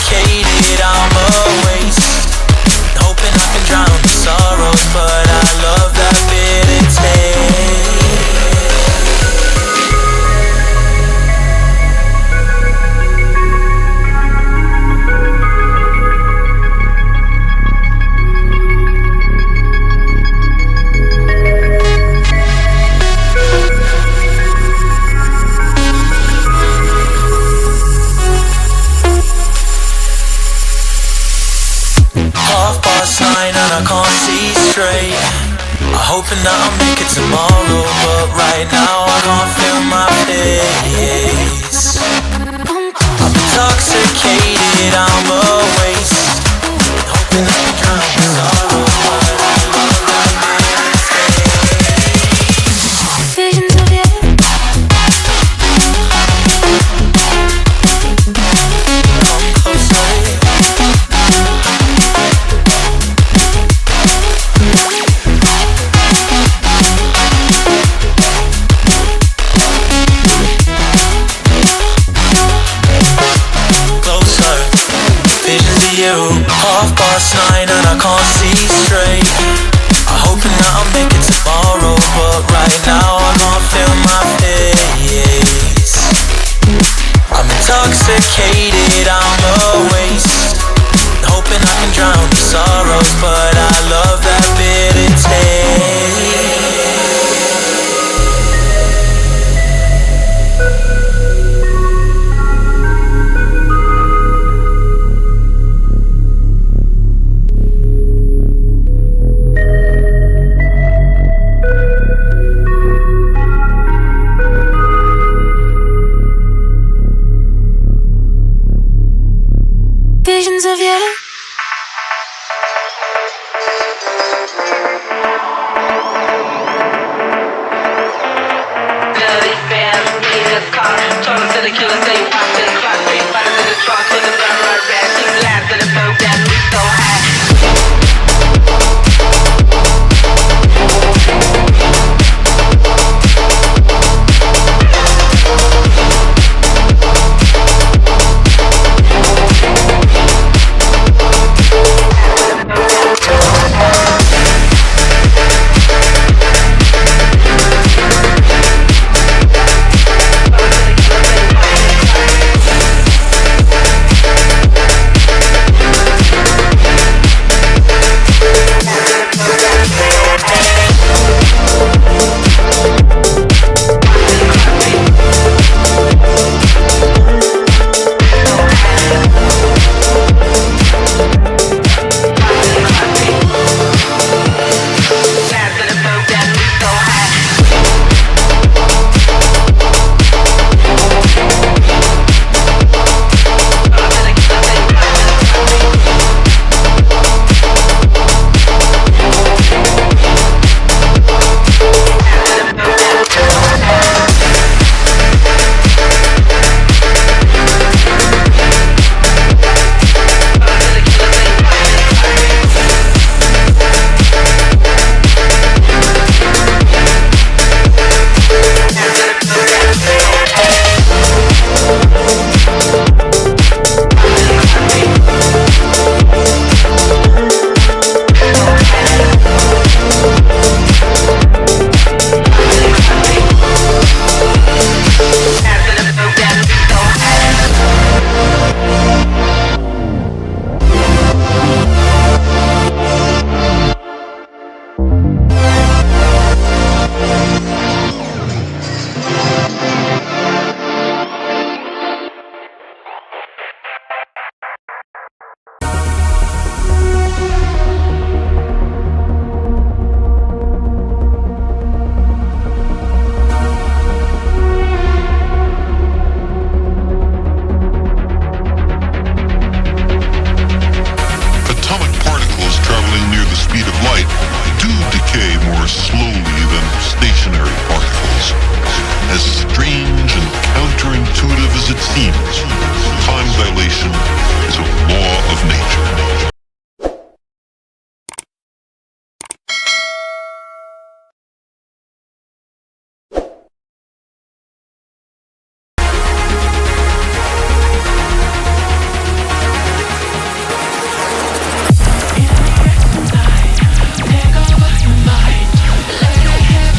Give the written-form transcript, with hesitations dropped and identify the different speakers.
Speaker 1: intoxicated, I'm a waste. Hoping I can drown the sorrows, but I love that bitter taste. I can't see straight. I'm hoping that I'll make it tomorrow, but right now I can't feel my face. I'm intoxicated, I'm a waste. Hoping I can drown the sorrow, but I love that bitter taste. Visions of you. Come closer. Half past 9 and I can't see straight. I'm hoping that I'll make it tomorrow, but right now I can't feel my face. I'm intoxicated, I'm a waste. Hoping I can drown the sorrows, but I love that bitter taste. Visions of you. Dirty fans, need a car. Told them to the killer, say you want to